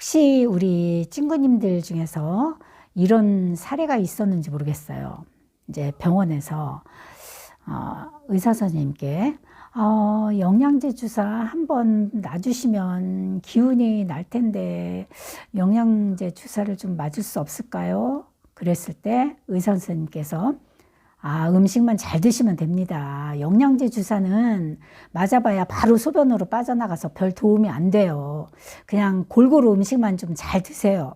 혹시 우리 친구님들 중에서 이런 사례가 있었는지 모르겠어요. 이제 병원에서 의사 선생님께 영양제 주사 한번 놔주시면 기운이 날 텐데 영양제 주사를 좀 맞을 수 없을까요? 그랬을 때 의사 선생님께서 음식만 잘 드시면 됩니다. 영양제 주사는 맞아봐야 바로 소변으로 빠져나가서 별 도움이 안 돼요. 그냥 골고루 음식만 좀 잘 드세요.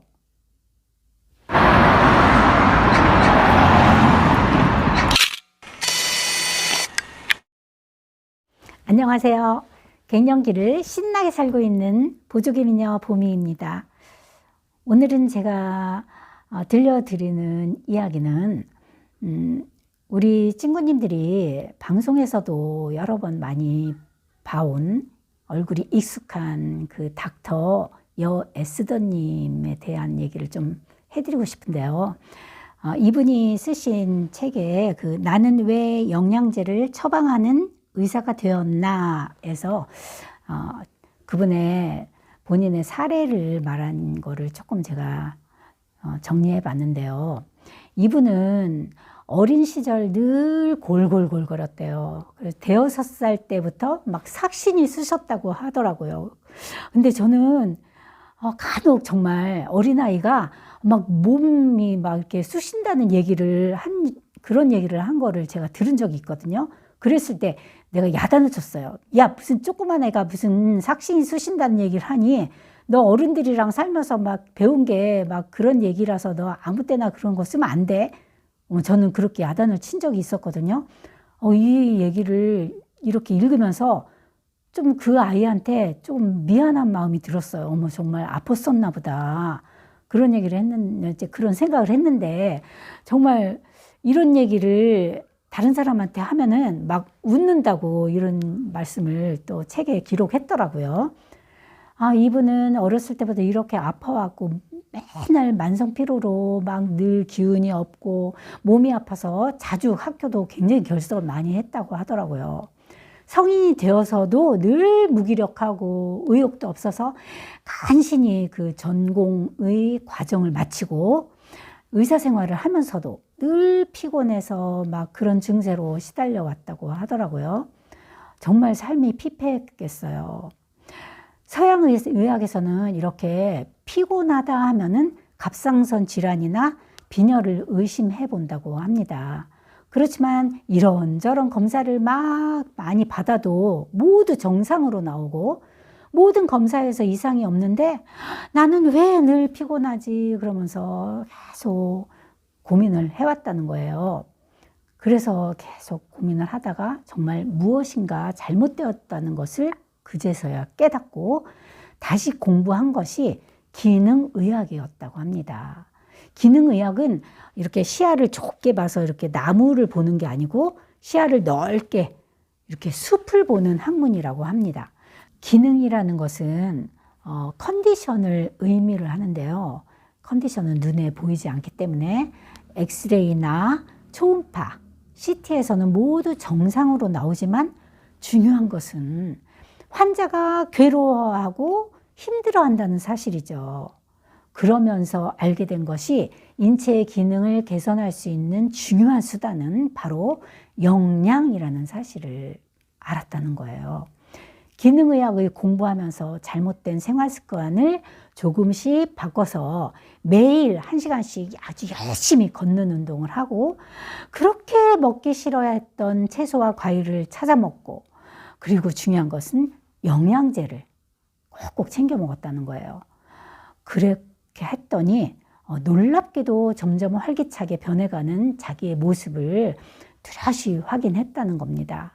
안녕하세요. 갱년기를 신나게 살고 있는 보조개 미녀 보미입니다. 오늘은 제가 들려드리는 이야기는 우리 친구님들이 방송에서도 여러 번 많이 봐온 얼굴이 익숙한 그 닥터 여 에스더님에 대한 얘기를 좀 해드리고 싶은데요. 이분이 쓰신 책에 그 나는 왜 영양제를 처방하는 의사가 되었나에서 그분의 본인의 사례를 말한 거를 조금 제가 정리해 봤는데요. 이분은 어린 시절 늘 골골골거렸대요. 그래서 대여섯 살 때부터 막 삭신이 쑤셨다고 하더라고요. 근데 저는 간혹 정말 어린아이가 막 몸이 막 이렇게 쑤신다는 그런 얘기를 한 거를 제가 들은 적이 있거든요. 그랬을 때 내가 야단을 쳤어요. 야, 무슨 조그만 애가 무슨 삭신이 쑤신다는 얘기를 하니 너 어른들이랑 살면서 막 배운 게 막 그런 얘기라서 너 아무 때나 그런 거 쓰면 안 돼. 저는 그렇게 야단을 친 적이 있었거든요. 이 얘기를 이렇게 읽으면서 좀 그 아이한테 좀 미안한 마음이 들었어요. 어머, 정말 아팠었나 보다. 그런 얘기를 했는데, 그런 생각을 했는데, 정말 이런 얘기를 다른 사람한테 하면은 막 웃는다고 이런 말씀을 또 책에 기록했더라고요. 이분은 어렸을 때부터 이렇게 아파왔고 맨날 만성 피로로 막 늘 기운이 없고 몸이 아파서 자주 학교도 굉장히 결석을 많이 했다고 하더라고요. 성인이 되어서도 늘 무기력하고 의욕도 없어서 간신히 그 전공의 과정을 마치고 의사 생활을 하면서도 늘 피곤해서 막 그런 증세로 시달려 왔다고 하더라고요. 정말 삶이 피폐했겠어요. 서양 의학에서는 이렇게 피곤하다 하면은 갑상선 질환이나 빈혈을 의심해 본다고 합니다. 그렇지만 이런저런 검사를 막 많이 받아도 모두 정상으로 나오고 모든 검사에서 이상이 없는데 나는 왜 늘 피곤하지? 그러면서 계속 고민을 해왔다는 거예요. 그래서 계속 고민을 하다가 정말 무엇인가 잘못되었다는 것을 그제서야 깨닫고 다시 공부한 것이 기능의학이었다고 합니다. 기능의학은 이렇게 시야를 좁게 봐서 이렇게 나무를 보는 게 아니고 시야를 넓게 이렇게 숲을 보는 학문이라고 합니다. 기능이라는 것은 컨디션을 의미를 하는데요. 컨디션은 눈에 보이지 않기 때문에 엑스레이나 초음파, CT에서는 모두 정상으로 나오지만 중요한 것은 환자가 괴로워하고 힘들어한다는 사실이죠. 그러면서 알게 된 것이 인체의 기능을 개선할 수 있는 중요한 수단은 바로 영양이라는 사실을 알았다는 거예요. 기능의학을 공부하면서 잘못된 생활 습관을 조금씩 바꿔서 매일 1시간씩 아주 열심히 걷는 운동을 하고 그렇게 먹기 싫어했던 채소와 과일을 찾아 먹고 그리고 중요한 것은 영양제를 꼭꼭 챙겨 먹었다는 거예요. 그렇게 했더니 놀랍게도 점점 활기차게 변해가는 자기의 모습을 뚜렷이 확인했다는 겁니다.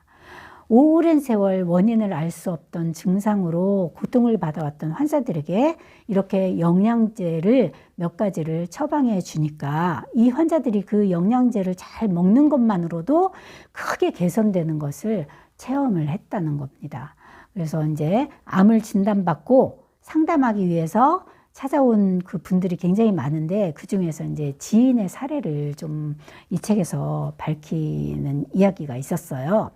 오랜 세월 원인을 알 수 없던 증상으로 고통을 받아왔던 환자들에게 이렇게 영양제를 몇 가지를 처방해 주니까 이 환자들이 그 영양제를 잘 먹는 것만으로도 크게 개선되는 것을 체험을 했다는 겁니다. 그래서 이제 암을 진단받고 상담하기 위해서 찾아온 그 분들이 굉장히 많은데 그 중에서 이제 지인의 사례를 좀 이 책에서 밝히는 이야기가 있었어요.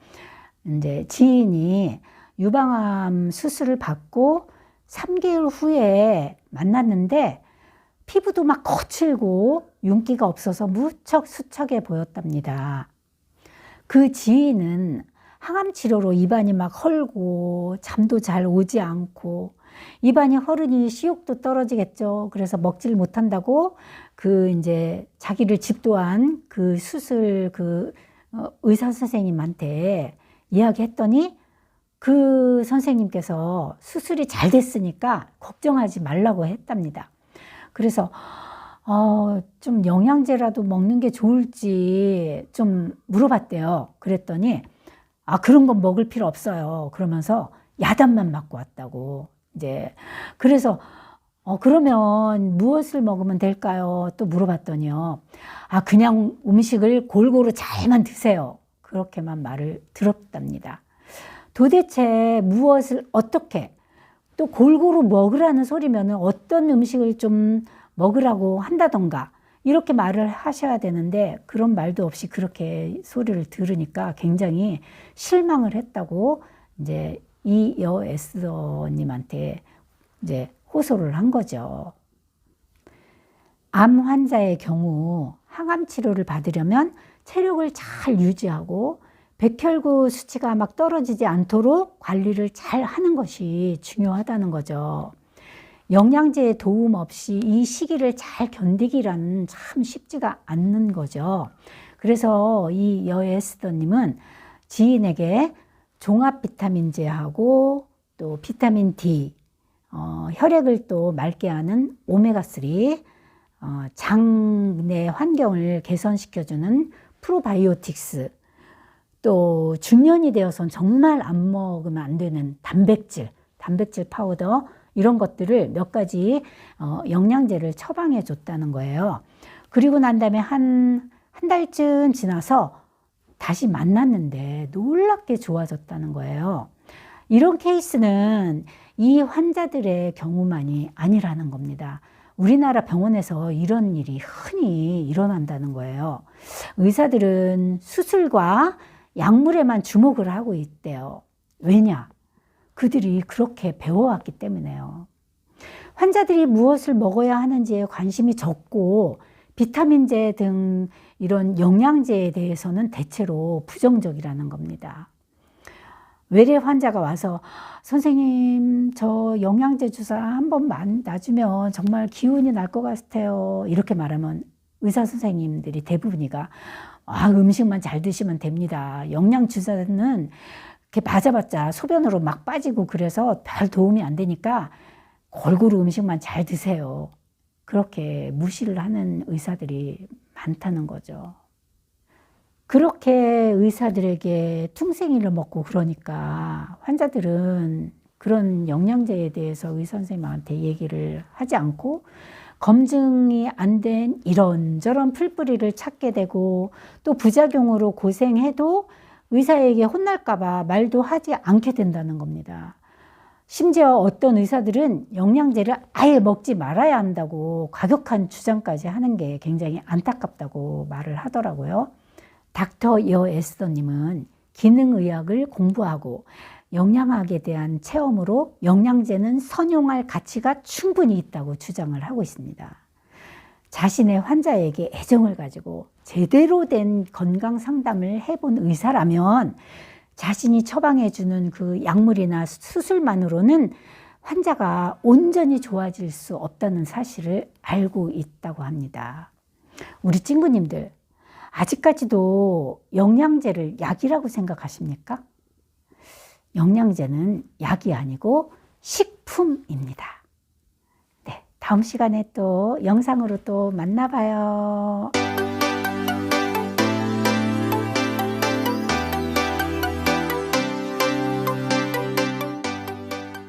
이제 지인이 유방암 수술을 받고 3개월 후에 만났는데 피부도 막 거칠고 윤기가 없어서 무척 수척해 보였답니다. 그 지인은 항암 치료로 입안이 막 헐고 잠도 잘 오지 않고 입안이 헐으니 식욕도 떨어지겠죠. 그래서 먹질 못한다고 그 이제 자기를 집도한 그 수술 의사 선생님한테 이야기했더니 그 선생님께서 수술이 잘 됐으니까 걱정하지 말라고 했답니다. 그래서 좀 영양제라도 먹는 게 좋을지 좀 물어봤대요. 그랬더니 그런 건 먹을 필요 없어요. 그러면서 야단만 맞고 왔다고. 이제 그래서 그러면 무엇을 먹으면 될까요? 또 물어봤더니요. 그냥 음식을 골고루 잘만 드세요. 그렇게만 말을 들었답니다. 도대체 무엇을 어떻게 또 골고루 먹으라는 소리면은 어떤 음식을 좀 먹으라고 한다던가 이렇게 말을 하셔야 되는데 그런 말도 없이 그렇게 소리를 들으니까 굉장히 실망을 했다고 이제 이 여 에스더님한테 이제 호소를 한 거죠. 암 환자의 경우 항암 치료를 받으려면 체력을 잘 유지하고 백혈구 수치가 막 떨어지지 않도록 관리를 잘 하는 것이 중요하다는 거죠. 영양제의 도움 없이 이 시기를 잘 견디기라는 참 쉽지가 않는 거죠. 그래서 이 여에스더님은 지인에게 종합 비타민제하고 또 비타민 D, 혈액을 또 맑게 하는 오메가3, 장 내 환경을 개선시켜주는 프로바이오틱스, 또 중년이 되어선 정말 안 먹으면 안 되는 단백질 파우더 이런 것들을 몇 가지 영양제를 처방해 줬다는 거예요. 그리고 난 다음에 한 달쯤 지나서 다시 만났는데 놀랍게 좋아졌다는 거예요. 이런 케이스는 이 환자들의 경우만이 아니라는 겁니다. 우리나라 병원에서 이런 일이 흔히 일어난다는 거예요. 의사들은 수술과 약물에만 주목을 하고 있대요. 왜냐? 그들이 그렇게 배워왔기 때문에요. 환자들이 무엇을 먹어야 하는지에 관심이 적고 비타민제 등 이런 영양제에 대해서는 대체로 부정적이라는 겁니다. 외래 환자가 와서 선생님 저 영양제 주사 한 번만 놔주면 정말 기운이 날 것 같아요. 이렇게 말하면 의사 선생님들이 대부분이가 음식만 잘 드시면 됩니다. 영양 주사는 이렇게 맞아봤자 소변으로 막 빠지고 그래서 별 도움이 안 되니까 골고루 음식만 잘 드세요. 그렇게 무시를 하는 의사들이 많다는 거죠. 그렇게 의사들에게 퉁생이를 먹고 그러니까 환자들은 그런 영양제에 대해서 의사 선생님한테 얘기를 하지 않고 검증이 안 된 이런저런 풀뿌리를 찾게 되고 또 부작용으로 고생해도 의사에게 혼날까봐 말도 하지 않게 된다는 겁니다. 심지어 어떤 의사들은 영양제를 아예 먹지 말아야 한다고 과격한 주장까지 하는 게 굉장히 안타깝다고 말을 하더라고요. 닥터 여 에스더님은 기능의학을 공부하고 영양학에 대한 체험으로 영양제는 선용할 가치가 충분히 있다고 주장을 하고 있습니다. 자신의 환자에게 애정을 가지고 제대로 된 건강 상담을 해본 의사라면 자신이 처방해주는 그 약물이나 수술만으로는 환자가 온전히 좋아질 수 없다는 사실을 알고 있다고 합니다. 우리 친구님들, 아직까지도 영양제를 약이라고 생각하십니까? 영양제는 약이 아니고 식품입니다. 네, 다음 시간에 또 영상으로 또 만나봐요.